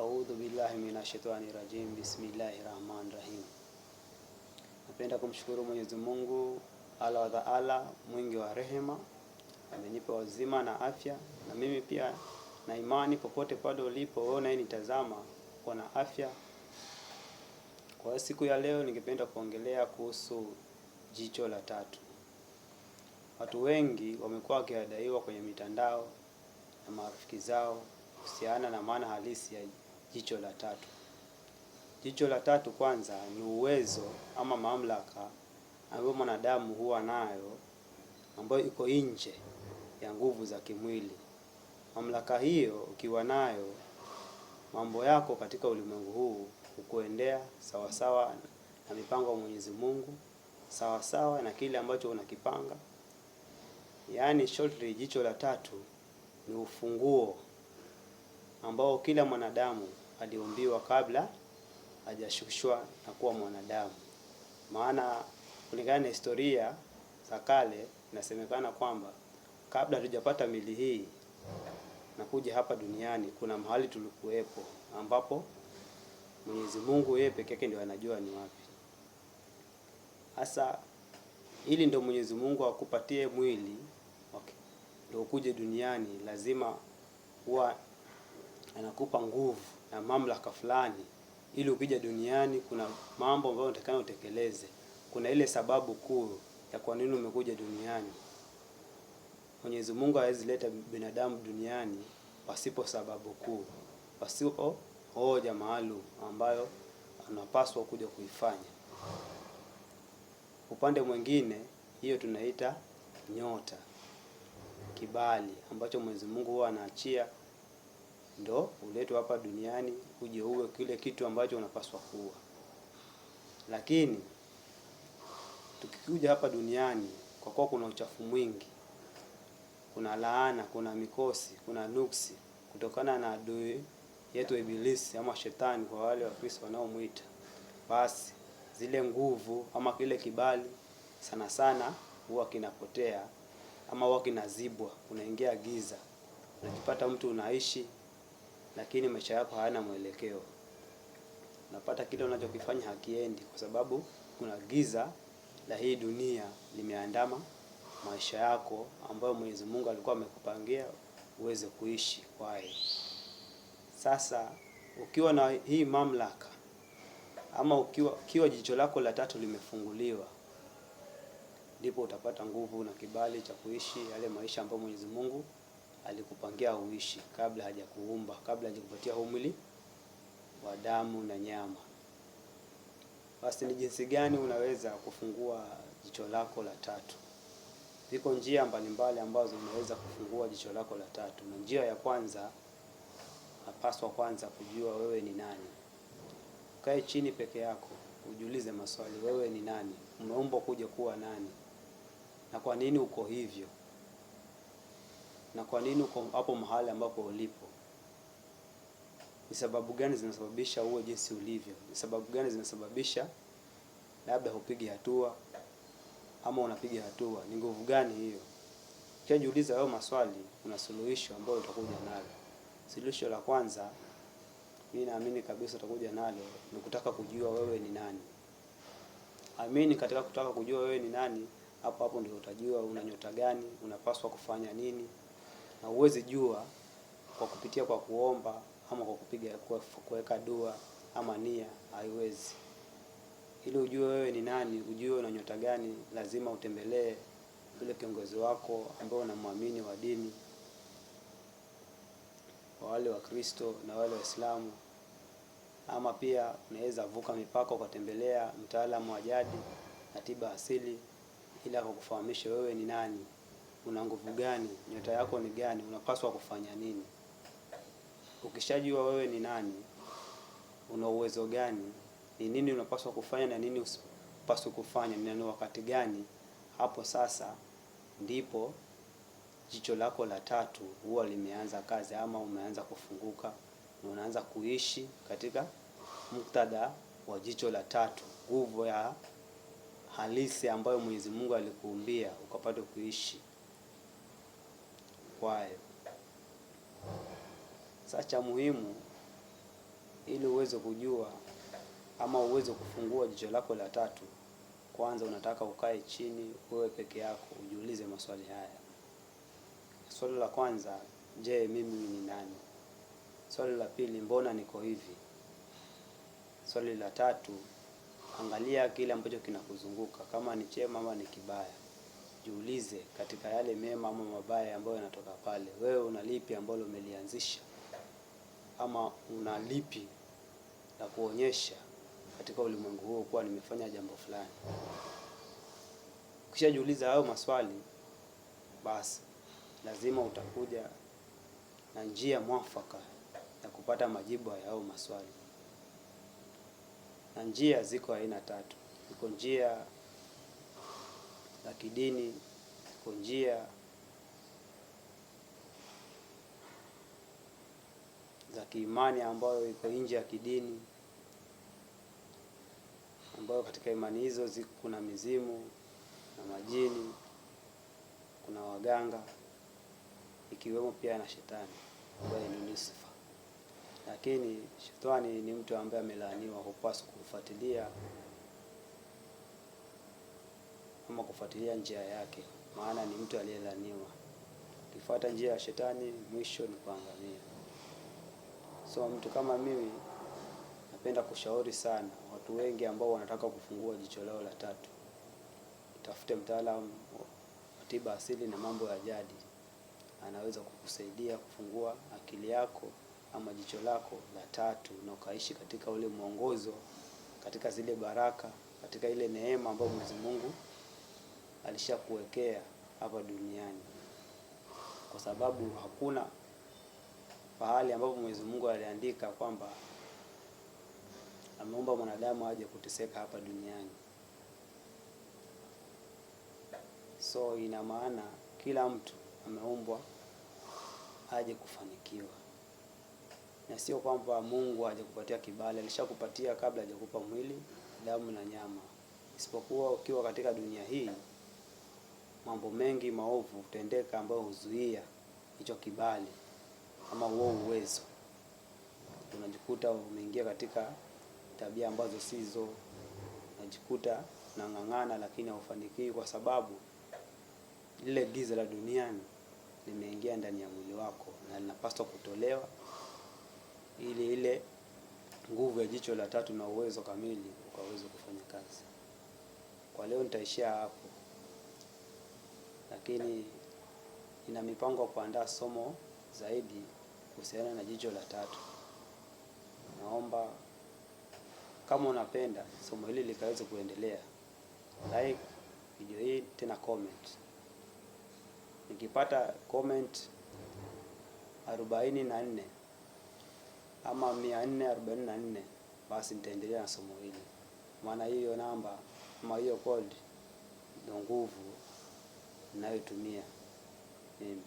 A'udhu billahi minashaitani rajim. Bismillahirrahmanirrahim. Napenda kumshukuru Mwenyezi Mungu ala wa taala, mwingi wa rehema, amenipa wazima na afya, na mimi pia na imani popote pale ulipo wewe unayenitazama uko na afya. Kwa siku ya leo ningependa kuongelea kuhusu jicho la tatu. Watu wengi wamekuwa wakidaiwa kwenye mitandao na marafiki zao kuhusiana na maana halisi ya jicho la tatu. Jicho la tatu kwanza ni uwezo ama mamlaka ambayo mwanadamu huwa nayo, ambayo iko nje ya nguvu za kimwili. Mamlaka hiyo ukiwa nayo, mambo yako katika ulimwengu huu hukuendea sawasawa na mipango ya Mwenyezi Mungu, sawasawa na kile ambacho unakipanga. Yaani shortly, jicho la tatu ni ufunguo ambao kila mwanadamu aliumbiwa kabla hajashushwa na kuwa mwanadamu. Maana kulingana na historia za kale inasemekana kwamba kabla hatujapata mili hii na kuja hapa duniani, kuna mahali tulikuwepo ambapo Mwenyezi Mungu yeye pekee yake ndio anajua ni wapi. Hasa ili ndio Mwenyezi Mungu akupatie mwili ndio ukuje duniani, lazima huwa anakupa nguvu na mamlaka fulani ili ukija duniani kuna mambo ambayo unatakana utekeleze. Kuna ile sababu kuu ya kwa nini umekuja duniani. Mwenyezi Mungu hawezi leta binadamu duniani pasipo sababu kuu, pasipo hoja maalum ambayo anapaswa kuja kuifanya. Upande mwingine, hiyo tunaita nyota, kibali ambacho Mwenyezi Mungu huwa anaachia ndo uletwe hapa duniani uje uwe kile kitu ambacho unapaswa kuwa. Lakini tukikuja hapa duniani, kwa kuwa kuna uchafu mwingi, kuna laana, kuna mikosi, kuna nuksi kutokana na adui yetu Ibilisi ama shetani kwa wale wa Kristo wanaomuita, basi zile nguvu ama kile kibali sana sana huwa kinapotea ama huwa kinazibwa, unaingia giza. Unajipata mtu unaishi lakini maisha yako hayana mwelekeo. Unapata kile unachokifanya hakiendi kwa sababu kuna giza la hii dunia limeandama maisha yako ambayo Mwenyezi Mungu alikuwa amekupangia uweze kuishi kwayo. Sasa ukiwa na hii mamlaka ama ukiwa jicho lako la tatu limefunguliwa, ndipo utapata nguvu na kibali cha kuishi yale maisha ambayo Mwenyezi Mungu alikupangia uishi kabla hajakuumba, kabla hajakupatia mwili wa damu na nyama. Basi ni jinsi gani unaweza kufungua jicho lako la tatu? Ziko njia mbalimbali ambazo unaweza kufungua jicho lako la tatu. Na njia ya kwanza, napaswa kwanza kujua wewe ni nani. Ukae chini peke yako, ujiulize maswali, wewe ni nani? Umeumbwa kuja kuwa nani? Na kwa nini uko hivyo? Na kwa nini uko hapo mahali ambapo ulipo? Ni sababu gani zinasababisha uwe jinsi ulivyo? Ni sababu gani zinasababisha labda upige hatua ama unapiga hatua? Ni nguvu gani hiyo? Ukijiuliza hayo maswali, kuna suluhisho ambayo utakuja nalo. Suluhisho la kwanza, mimi naamini kabisa utakuja nalo, ni kutaka kujua wewe ni nani. Amini katika kutaka kujua wewe ni nani, hapo ndio utajua una nyota gani, unapaswa kufanya nini. Na uwezi jua kwa kupitia kwa kuomba ama kwa kupiga kuweka dua ama nia, haiwezi. Ili ujue wewe ni nani, ujue una nyota gani, lazima utembelee yule kiongozi wako ambao unamwamini wa dini, kwa wale wa Kristo na wale Waislamu. Ama pia unaweza vuka mipaka ukatembelea mtaalamu wa jadi na tiba asili ili akakufahamisha wewe ni nani, una nguvu gani, nyota yako ni gani, unapaswa kufanya nini. Ukishajua wewe ni nani, una uwezo gani, ni nini unapaswa kufanya na nini usipaswi kufanya, ni wakati gani, hapo sasa ndipo jicho lako la tatu huwa limeanza kazi ama umeanza kufunguka na unaanza kuishi katika muktadha wa jicho la tatu, nguvu ya halisi ambayo Mwenyezi Mungu alikuumbia ukapata kuishi kwayo. Sasa cha muhimu ili uweze kujua ama uweze kufungua jicho lako la tatu, kwanza unataka ukae chini wewe peke yako ujiulize maswali haya. Swali la kwanza, je, mimi ni nani? Swali la pili, mbona niko hivi? Swali la tatu, angalia kile ambacho kinakuzunguka, kama ni chema ama ni kibaya. Jiulize katika yale mema ama mabaya ambayo yanatoka pale, wewe una lipi ambalo umelianzisha ama una lipi la kuonyesha katika ulimwengu huu kuwa nimefanya jambo fulani. Kisha jiuliza hayo maswali, basi lazima utakuja na njia mwafaka ya kupata majibu ya hayo maswali. Na njia ziko aina tatu. Iko njia za kidini, iko njia za kiimani ambayo iko nje ya kidini, ambayo katika imani hizo kuna mizimu na majini, kuna waganga, ikiwemo pia na shetani ambaye ni Lucifer. Lakini shetani ni mtu ambaye amelaaniwa, hupaswi kufuatilia ama kufuatilia njia yake, maana ni mtu aliyelaaniwa. Ukifuata njia ya shetani, mwisho ni kuangamia. So mtu kama mimi napenda kushauri sana watu wengi ambao wanataka kufungua jicho lao la tatu, tafute mtaalamu wa tiba asili na mambo ya jadi. Anaweza kukusaidia kufungua akili yako ama jicho lako la tatu, na ukaishi katika ule mwongozo, katika zile baraka, katika ile neema ambayo Mwenyezi Mungu alishakuwekea hapa duniani. Kwa sababu hakuna pahali ambapo Mwenyezi Mungu aliandika kwamba ameumba mwanadamu aje kuteseka hapa duniani. So ina maana kila mtu ameumbwa aje kufanikiwa. Na sio kwamba Mungu hajakupatia kibali, alishakupatia kabla hajakupa mwili, damu na nyama. Isipokuwa ukiwa katika dunia hii, mambo mengi maovu hutendeka ambayo huzuia hicho kibali ama huo uwezo. Unajikuta umeingia katika tabia ambazo sizo, unajikuta unang'ang'ana lakini haufanikiwi kwa sababu lile giza la duniani limeingia ndani ya mwili wako na linapaswa kutolewa ili ile nguvu ya jicho la tatu na uwezo kamili ukaweze kufanya kazi. Kwa leo nitaishia hapo, lakini nina mipango ya kuandaa somo zaidi kuhusiana na jicho la tatu. Naomba kama unapenda somo hili likaweze kuendelea, like video hii tena comment. Nikipata comment 44 ama 444, basi nitaendelea na somo hili. Maana hiyo namba ama hiyo code ndio nguvu ninayotumia mimi.